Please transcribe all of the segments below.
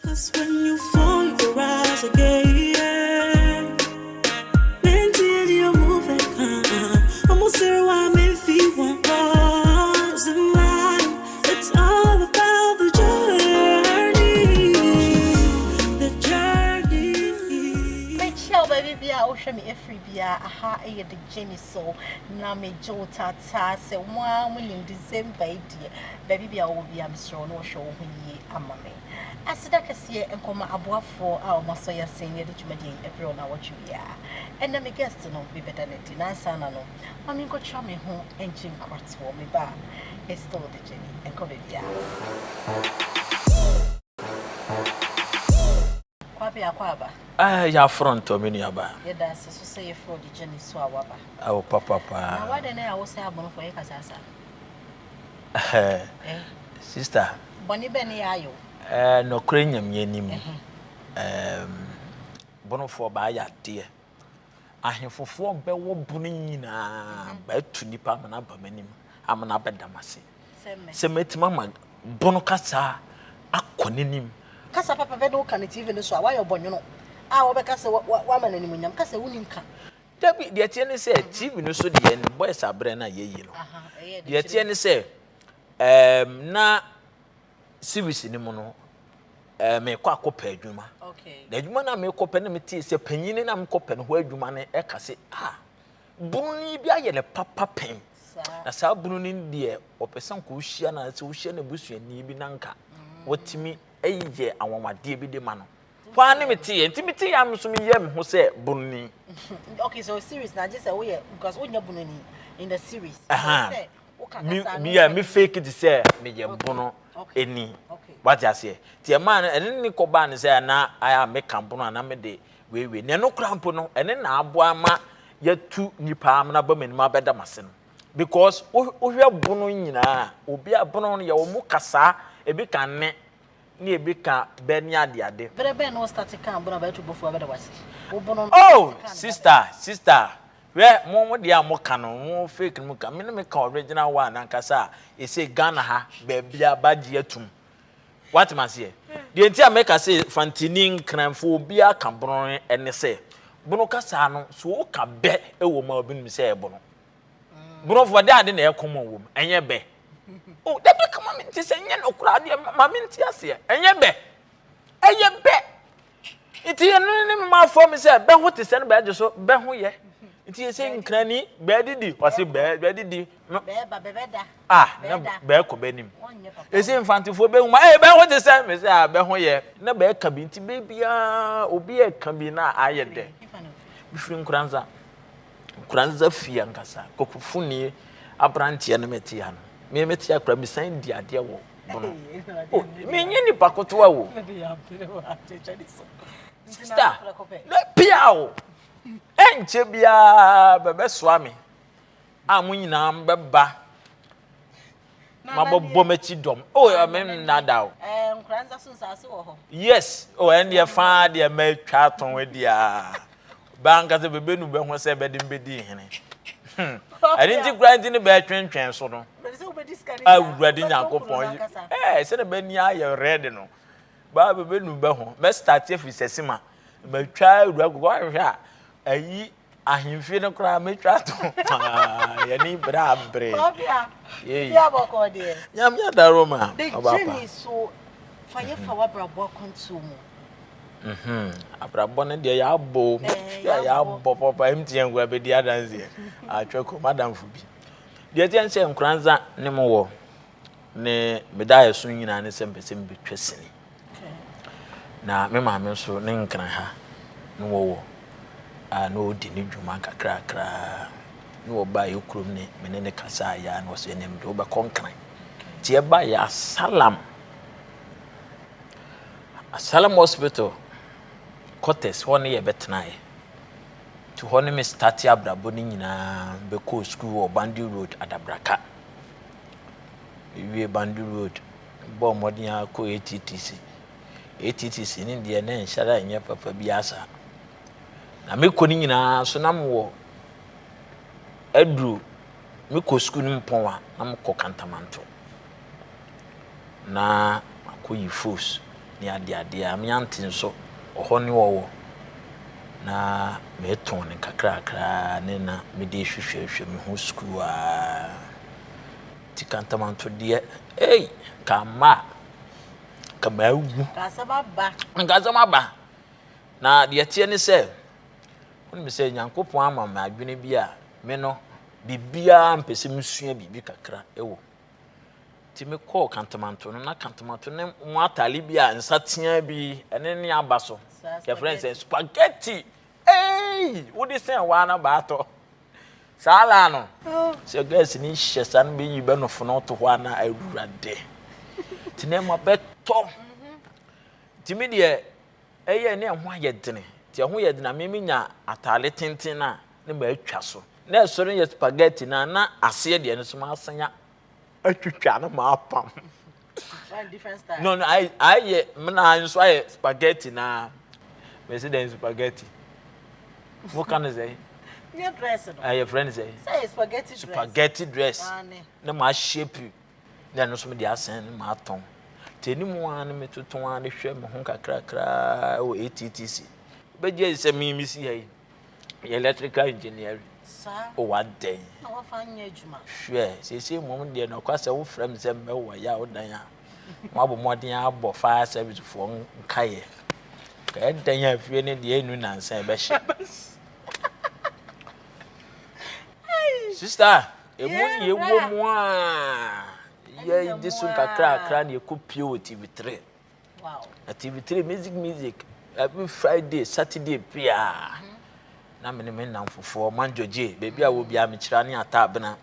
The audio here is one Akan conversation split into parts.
'Cause when you fall, you rise again. Mentally, you're moving calm. Almost there, why me feel one pause in life. It's all about the journey. The journey. Michelle, baby, be a ocean me every be a aha, a the Jenny so. Na me jo tata se one winning December, dear. Baby, be a will be a Mr. No show when ye amame. As that can see and come aboard for our Masoya senior, that you may be every on what you are. And then me guess to know be better than it. Nansa no. Mammy go try me home and Jim Quartz for me bar. It's still the Jenny and Quapia. Quapia Quaba. Ya front to me nearby. Yeah, that's so say for the Jenny Swaba. Oh, papa. Why then I was a bonnet for a casasa? Sister. Bonnie Benny Ayo. No cranium yenim. Bono for by ya dear. I have for 4 bewo bunina by 2 nipa manabamenim. I'm an abedamasi. Semet mamma bono casa aquaninim. Casa papa bedo can it even so why you're born, you know. I will because one man in William Casa winning car. Debbie, the Etienne said, TV no so the end, boys are brenna ye, you know. The Etienne said, na series in the mono, me quaco peduma. Okay. The Jumana me copenimity is a penny and I'm copen where Jumane ecase. Bunny be a papa pen. As our brunin dear, or person cushion as ocean a bush and nibinanka. What to me, a year, I want my dear be the man. Quanimity, intimity, I'm assuming yem who say bunny. Okay, so series now just away because when you're bunny in the series. Me fake it say me ye bono any. What I say? The man and any coban say na I make campono and I'm de we no crampono and then abuama yet 2 nipa na bomen ma beda masen. Because o bono nyina obi abono no ye wo mukasa e bi kan ne na e bi ka benya de ade. But no static can bono ba to before beda wasi. Oh, sister. Where more dear Mokano, more fake Muka, Minimica original one, and Cassa, is say Ghana ha, baby, a bad year too. What must ye? The entire maker say Fantinin, Cramphobia, Cambron, and they say Bonocasano, so can bet a woman being say Bono. Bono for that in a common woman, and ye be. Oh, that become to say, no crowd, Mamintias here, and ye be. And ye be. It's a my form is a ben what is sent by so ben who ye. It is saying cranny, beddy, was it beddy? Bear cobenim. It's infant for ben, my ben what is sent, Miss Abehoye, no bear cabin, baby, or be a cabina, I had there. Between Kranza Fiancasa, Cocofuni, a branch animetian. Me metia crabby sign the idea. Oh, me any pacotua. Sister, let piao. Enche bia bebe swami. Amunyina mbeba. Mabo bomechi dom. Oh, I mean nada. Kranza sunsa so. Yes. Oh, and your father me twa ton we dia. Banka se bebe nu be ho se be dim be di hene. I didn't grind in the bed twen so no. I would ready Yakopon. Said the benya you ready no. Ba bebe nu be ho. Me start if sesima. Me twa ura go hwa. Ayi ahimfi no kra me twa to. Ya ni bra bre. Yeah, boko de. Nyam ya da Roma. The journey so fire for brabo consume. Abrabon de ya bo. Ya bo papa MTN gwa be dia dance. Atweko madam fubi. De tia se nkranza ne mo wo. Ne medaya so nyina ne sempesem betwesini. Na me ma me so ne nkran ha. No wo. No di ni dwuma kakra. No ba yokrom ne menene kasa ya no so enem do ba konkran. Tie ba ya Salam Hospital. Cotes one ye betnae. To honey me start abrabo ni nyina be ko school or Bandy Road Adabraka. We Bandy Road. Bo modern ko ATTC. ATTC ni de na nshara nya papa biasa. Na me ko ni nyina so na mo edru me ko school ni mpon na mo ko kantamanto. Na akoyi force ni ade ame antin so oho ne wo na me ton ne kakra ne na me de hwehwehwe me ho school a tikantamanto de kama ugu kasama ba na de tie ne se woni me se Nyankopon ama me adwene bi a me no bibia mpese msua bibi kakra ewo ti me call kantamanto no na kantamanto ne mo atale bi a nsatea bi ene ne aba so your friend say spaghetti wo de sen wa na ba to sala no se gas ni hyesa no be yi be no fono to ho na awurade ti ne mo beto ti me de ne ho ayedene ti ho yedena me nya atale tenten na ne ba atwa so na soro ye spaghetti na ase de no so ma asanya atwitwa na ma apam different style no I me so I spaghetti na me say den spaghetti what can I say your dress no your friend say spaghetti dress na ma shape na no so me de asen ma aton tenimu an me toton an hwe me ho kakra o ATTC be je se mi si hey electrical engineering o wa den na wa fa nya adwuma hwe se mom de no kwase wo frem se me wo ya wo dan a mo abo modin abo fire service fo nkaye ka dan ya fie ne de enu nansa be hye sister emu ye wo mo a ye disu kakra na Quapia o TV3 wow TV3 music every Friday Saturday pia na me namfofo manjoje baby a wo bia me kira ne ata Abena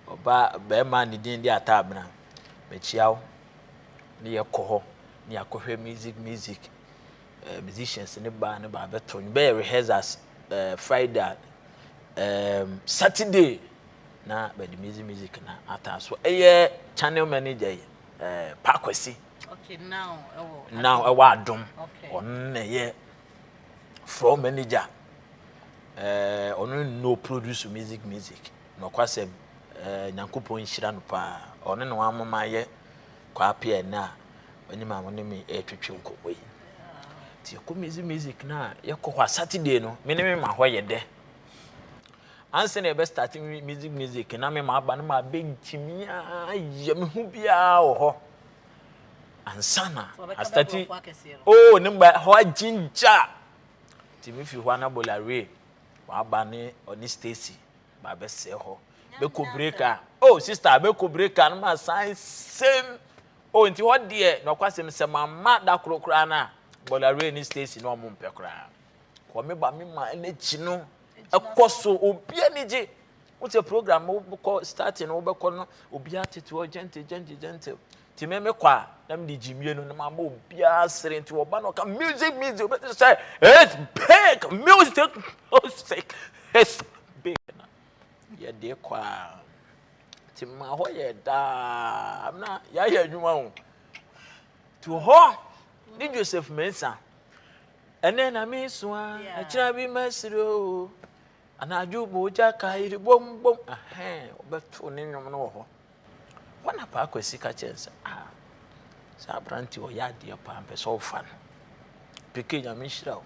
oba be ma ni din di ata Abena me chiawo ne ye koho ne akohwe music musicians ne ba beto be rehearsals Friday Saturday na be the music na ata so channel manager Pakwesi okay now adom on na ye floor manager on no produce music no kwasem Nyankopon nhira no pa on no amama ye Quapia na onima mo ne me etwetwe nkoboi ti ko music na ye ko Saturday no me ne me ma ho ye de anse na be starting music na me ma aba na ma benchimi aye me hu bia wo ho ansana astati nimba ho jinja ti me fi ho na bolare wa aba ni oni Stacy ba be se ho be ko breaker sister be ko breaker na ma sign same nti ho de no kwasem se mama da krokra na bolare ni Stacy no mo mpekra ko me ba me ma enechi no ekoso obi anije what a program wo starting wo be ko no obi atete o gentle ti me kwa na me jimie no na ma obi asere nti wo ba no ka music be say it's big music it's big na ya de kwa ti ma ho ye da na ya adwuma ho to ho ni Joseph Mensah ene na me so a kira bi masiro anaju boja kai bom obeto ne nwom no ho wana pa Akwasi ka chensa sa branti o ya de pa ampe so fa no peke nya me hira o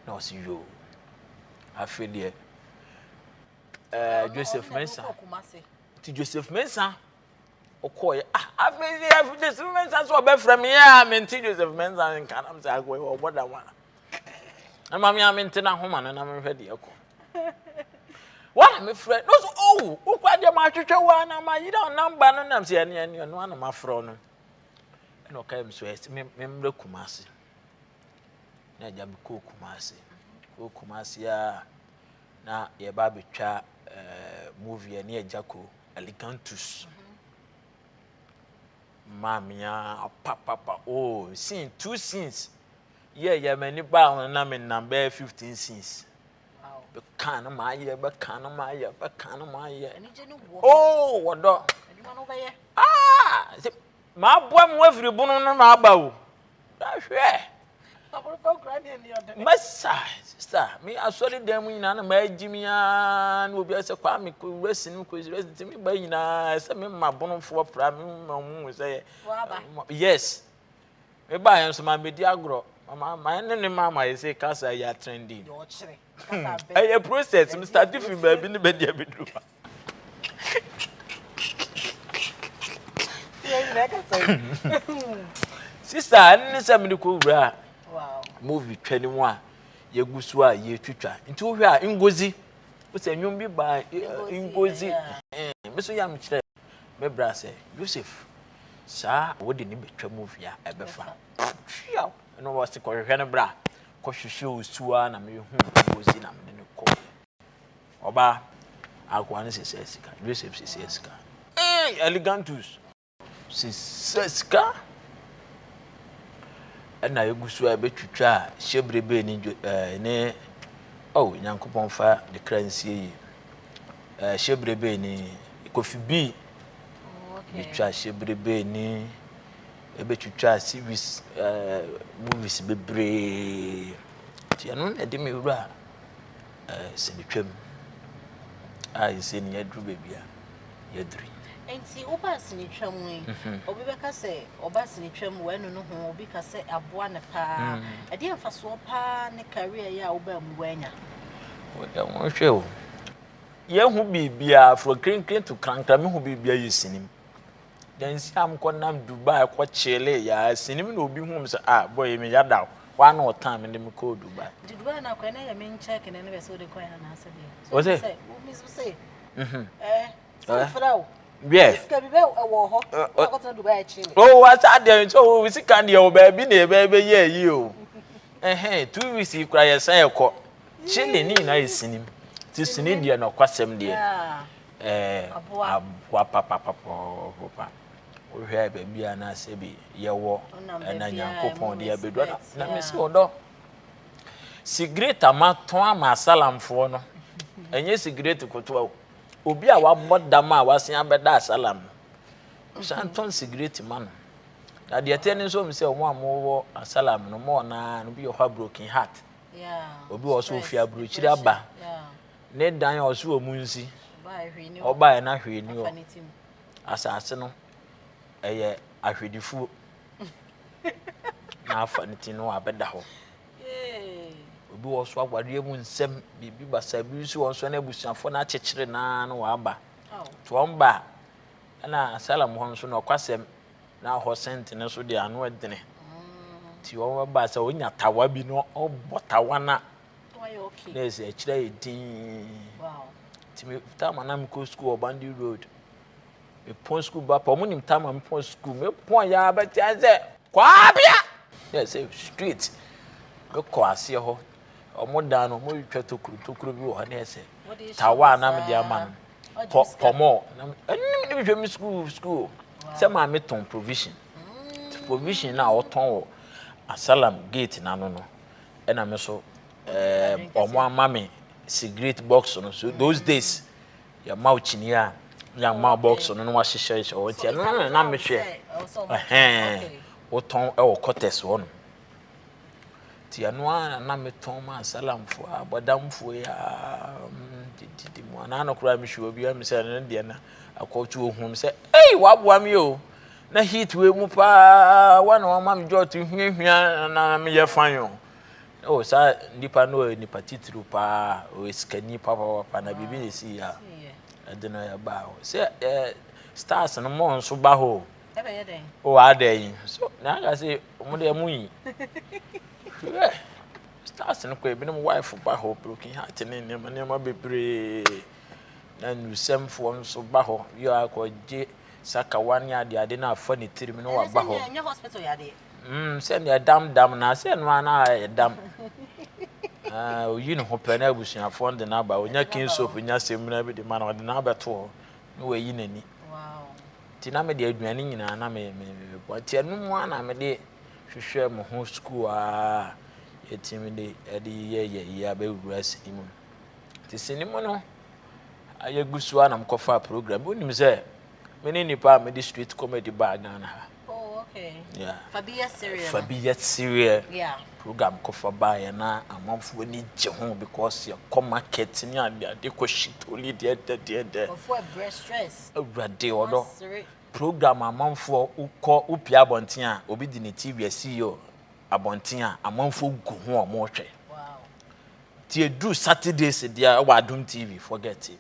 na o si yo afedie Joseph Mensah ti Joseph Mensah okoye Joseph Mensah so be from here me ti Joseph Mensah nkan am say agwe o boda wa na mami amenti na homa no na me hwede ekọ wa me frɛ no so ukwaje ma hwehwɛ wa na ma yira number no nam se ene no na ma frɔ no eno kai me so me mre Kumasi na ja me ko Kumasi ya na ye ba betwa movie ne ejako Alicantus mamia papa scene 2 scenes yeah many ba na me number 15 scenes be kan ma ye wodo ma boa mo afiri bunu no ma aba o hwe massa sister me asori dem nyina na ma agimi ya na obi ase kwa me ko resin ko resin me ba nyina se me ma bunu fo pra me ma mu se yes Me buy am so my media agro. My name mama you say kasa ya trending. Your chere. Kasa be. A process me start to feel baby ni be dia be do. Sister, I say me ko wura. Wow. Movie twani mu a ye gusu a ye twitwa. Nti wo hwe a ngozi. Wo say nwom bi ba ngozi. Me so ya me kire. Me bra say Joseph. Sa wo de ni betwa movie a ebefa. Hwia. No was to hwe ne bra. Ko hwehwe osuwa na me hu ngozi na me ne ko. Oba akwa ne sesesika. Joseph sesesika. Elegantus. Sesesika. Na yegusu a betwitwa hyebrebe ni ne nyankopon fa de kransie yi hyebrebe ni kofi bi betwa hyebrebe ni betwitwa series movies bebre ti anu na de me wura senetwam ise ni yadru bebia yadri enti oba sinitwam we obi beka se oba sinitwam we no ho obi ka se aboa ne pa e de mfaso pa ne career ya oba mu wanya wo hwe o ye hu bibia from crinkling to crankra me hu bibia ye sinim dan siam ko nam Dubai ko chele ya sinim na obi hu se boy me yada wa na o time me dem ko Dubai na ko na ya me check ne be so de ko ya na ase de o say o mi so say so frau yes ka bi be wo ho ko to Dubai chile what are they so we see can your baby na baby ye yi o 2 weeks kura ye san e ko chile ni na esinim ti sini dia na kwasem dia abua papa o hwe baby ana se bi ye wo na nyankopon dia bedu na me se odo cigarette amaton amasalamfo no enye cigarette kotoa obi a wabodam a wasen abeda asalam santon cigarette man na de tene so me se omo amowo asalam no mo na no bi yo broken heart obi wo so ofia brochiri aba ne dan o so omunsi oba na hweni o asase no eye ahwedifu na afaniti no abeda ho obi wo so agwade mu nsem bibi basa bi so won so na abusuafo na chechire na no aba to omba na asalam ho so no kwasem na ho sent ne so de anu edene ti wo ba sa onya tawa bi no obotawa na na ese achire edin ti me tama na me ko school Obandi Road me pon school ba pa mo nim tama me pon school me pon ya ba ti aze Quapia yes street ko ase ho omo dan no mo twa tokuru bi wo ha na ese tawa na me de aman pomo na me hwe me school se ma me ton provision na oton wo asalam gate na no e na me so omo amame cigarette box no so those days ya mouth ni ya mouth box no wa hyehyɛ o ti na me hwe oton e wo cortes wo no ti anu na me ton ma salamfo abodamfo ya didi mo na no kura me hwe obi am se na de na akɔtu ohum se waboa me o na heat we mu pa wa na wa ma me jot hwiahwia na me ye fan yo sa nipa no nipa titru pa o skani pa na bibi ne si ya adena ya ba o se stars no mo nso ba ho ebe ye den aden so na ga se mo de mu yi stars no ko ebi no wife ba ho broken heart ne ma bebre na nusemfo nso ba ho yo akɔje saka wan ya de na afa ne tirim no wa ba ho nya hospital ya de se ne dam na se no ana dam oyi no hope na abusuafo de na ba onya kin soap nya semna bi de ma na de na abeto no we yi nani wow ti na me de aduane nyina na me ti anu mu ana me de hwehwe mo ho school etimi de ye abewura simu ti sinimu no ayagusu ana mkofa program onim se me ni nipa me di street comedy ba Ghana ha okay Yeah. Fabia Syria. Yeah. Program kofa ba na amanfo ni je ho because your market ni ade ko shit only there. For breast stress. Awurade odo. Program amanfo ukọ upia abonten a obi di ne TV CEO abonten a amanfo gu ho o mo hwe. Wow. Tie do Saturdays dia wa Adum TV forget it.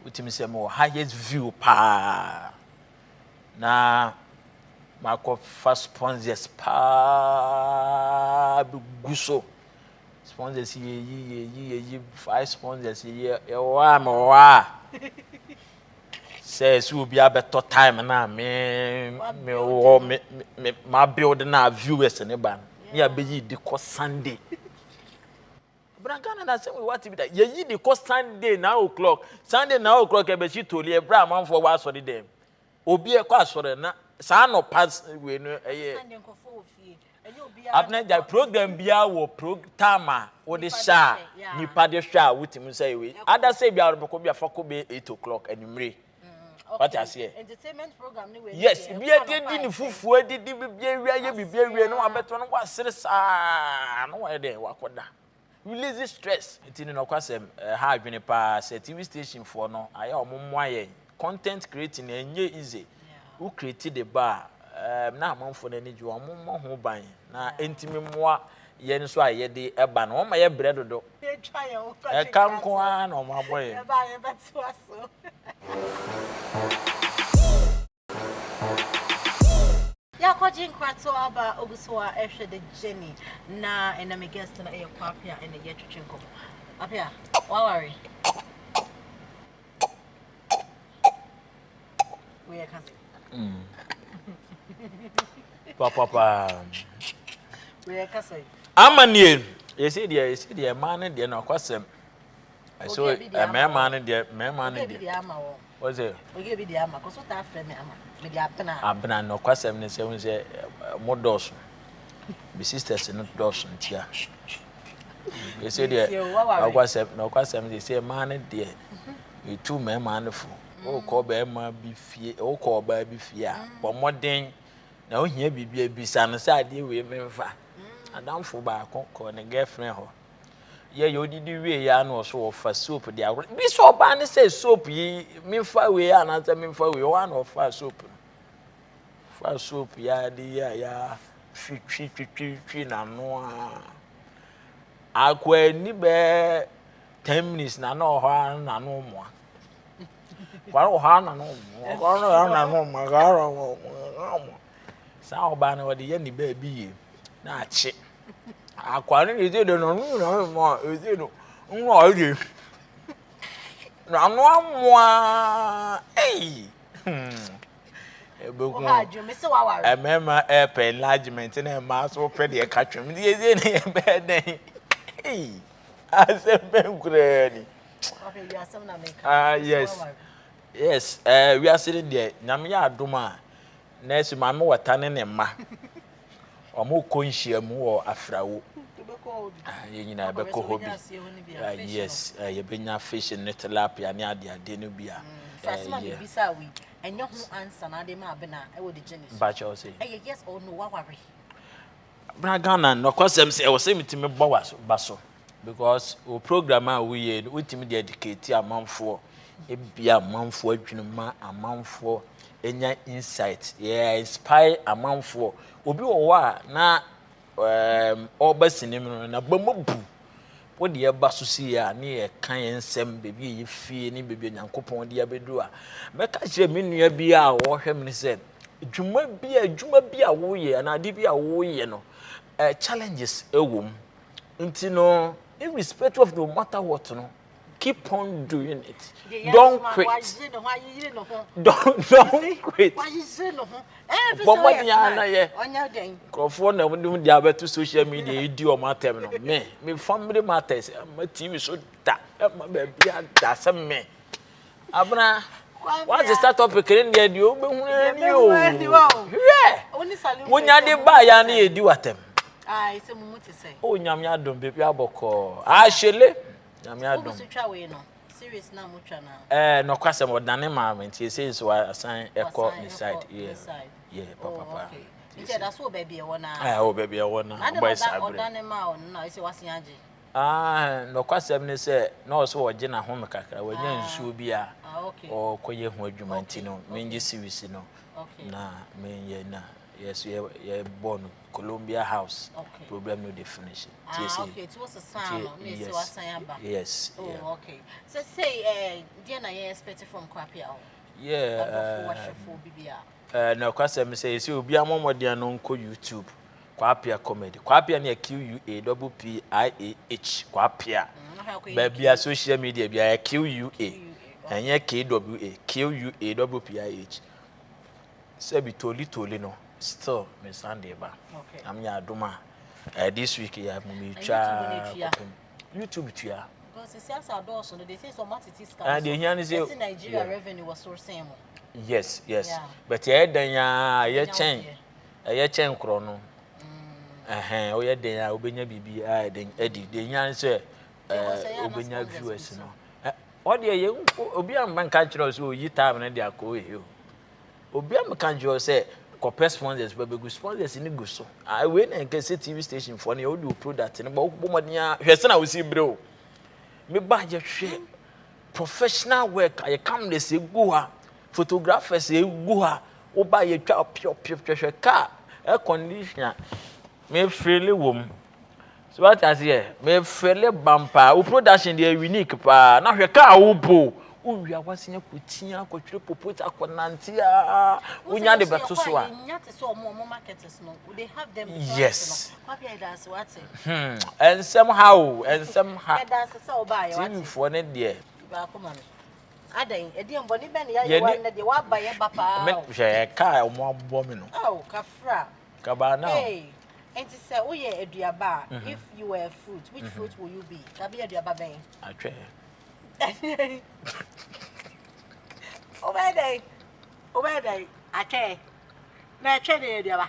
Utimi say mo highest view pa na Marco first sponsors pa guso sponsors ye 5 sponsors ye wa says will be a better time na me my build na viewers ne ban me abeyi di ko Sunday Abena Ghana na say we what be that ye di ko Sunday 9 o'clock Sunday 9 o'clock e be shi toli e bra man for wa so de dem obi e kwa so na sa no pass we no Abena Ghana program bia wo program wo de sha nipa de hwa wutim say we ada say bia ro bia fa ko be 8 o'clock anumre what I say entertainment program ni we yes bia de ni fufu de bia wi aye bia wi no abeto no wa sere sa no wa de wakoda release stress itini no kwasem ha adwene pa say TV station for no aye omommo aye content creating enye easy who created the bar na amanfo na ni ju omommo ho ban na entimi moa ye nso aye de eba no ma ye bread do e twa ye o kan ko an o ma boy e ba ye beto aso ya ko jin kwato aba oguswa ehwe de Jenny na ena me guest na e Quapia ena ye twetwenko apia wa worry we are cancer papa we are cancer amanie you see the man de na kwasem so me man de what's it oge bi de ama ko so ta afre me ama me de abena no kwasem ne se hun se modos be sisters no dos ntia you see the kwasem they say man de you two me man fu o ko be ma bi fie o ko ba bi fie a bo moden na o hia bibia bi sa no sa de we memfa adamfo ba ko ne girlfriend ho ye odidi we ya no so fa soap dia bi so ba ne say soap yi memfa we ya na ta memfa we one of fa soap ya di ya twi na no akwa ni be 10 minutes na no ho na no mo Kwaro hana no magaro sa oba na wode ye ni ba bi ye na ache akwaro ni de no mo ezi no nwa oye na no amwa ebeku emema enlargement na ma so pe de ka twem de ezi ni e be den asem benkure ni yes yes we are sitting there nyame ya adoma na esi mama watane ne ma omo konhia mu wo afrawo ye nyina be ko hobi yes ye benya fish and tilapia ne ade no bia fasma bi bisa we enye ho answer na de ma Abena e wo de Jenny ba cha o say yes or no wa worry Abena Ghana no kwasem say e wo say mitimi bo baso because o program a we ye utimi de educate amanfo ebia amanfo adwunuma amanfo enya insight inspire amanfo obi wo wa na oba sinim na bamobu wo de eba so si ya na ye kan ensem bebi ye fie ni bebi nyankopon de abedu a meka kire me nua bi a wo hwem ni said dwuma bi a wo ye na ade bi a wo ye no challenges ewom ntino irrespective of no matter what no keep on doing it. Don't quit. Don't quit. But what you Crawford na we dey about to social media you do my term no me family matters my TV so that my baby that some me Abena what's the start up again there you be hu ni o yeah wonya de ba ya na e di watem ai se mumu te say o nyam ya dom baby aboko ahele nyam ya dom serious na mutwa na no kwasem odane ma nti say so asan eko ni side yeah papa Nti da so baby e wona. Oh baby e wona. Boy sabre. Oda ma on na ise wase age. No kwasem ne say no so oje na home kakra wanya nsuo bi a. Okay. O koye ho adwuma nti no menje series no. Okay. Na menye na yes ye born Columbia House. Okay. Problem no definition. Okay, it was a sound. Yes, yes. Oh, okay. So say dear na you expect from Quapia. Yeah. No kwasem say see obi amomode no nko YouTube. Quapia comedy. Quapia na QUAPPIAH. Quapia. Baby social media bia QUA. Enye QUAPPIH. Say be toli no. Still me Sunday ba. Okay. I'm ya aduma. This week ya me twa YouTube twa. Because the sales are doors so they say so much it is scam. And the here is Nigeria revenue was so same. Yes. But ya dan ya chen. Ya chen kro no. O ya dan ya obenya bibi a den edi. The here say obenya viewers no. O de ye obi am ban ka kire so yi time na de akọ ehe o. Obi am kan jo say corporate sponsors but be sponsors ni go so. I we na nke say TV station for na o do product ni ba wo modern a hwese na wo si bre o. Me ba je hwe professional work I come dey say go ha photographers say go ha wo ba ye twa pio hwe car air conditioner me freely wom. So what I say me freely bumper o production dey unique pa na hwe car wo bo uwia wasenya kutia akotwere popota akonante a unya de beto so a nyate so mo marketers no they have them yes Quapia that's what and somehow that's so buy what team for ne de ba ko man adan e de mboni be ne ya wan ne de wa ba ye ba pa me hwe ka o mo abo me no oh kafra ka ba now hey and to say we aduaba if you were a fruit which fruit will you be ka be aduaba ben atwe Obey, ache. Na ache ne aduaba.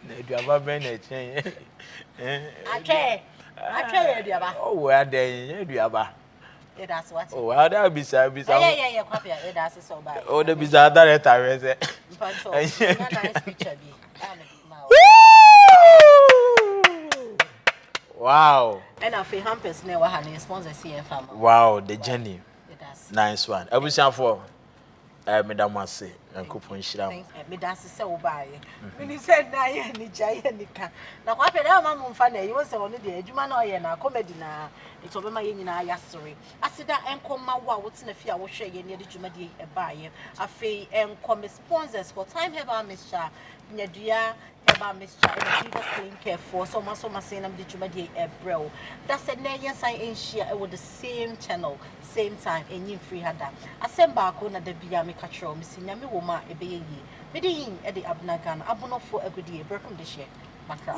na aduaba ben na chen Ache aduaba. oh we adan aduaba That's what. oh ada bisa Yeah, Quapia that's so bad. oh the bisa director we say Pancho. Nice picture be. Wow. And I feel hampers never had a sponsor CFM. Wow, the journey. Nice one. Abusan for Madam Wase and Coupon Shram. Me that's so by. When you said na ye ni jai ni ka. Na kwa pe na mama mfa you was on the adwuma na ye na comedy na it will be my nyina ya story. Asida enko ma wa wo tena fia wo hwe ye ne adwuma de e ba ye. Afei enko me sponsors for time have our Mr. Nyadua about Mr. People clean care for so much saying I'm the Jumadi bro. That's a name sign in share with the same channel, same time, and you free had that. I send back on the Biami Catro, Miss Yami Woma, a baby. Medin at the Abena Ghana, Abono for a good year, Berkham this year. Macra.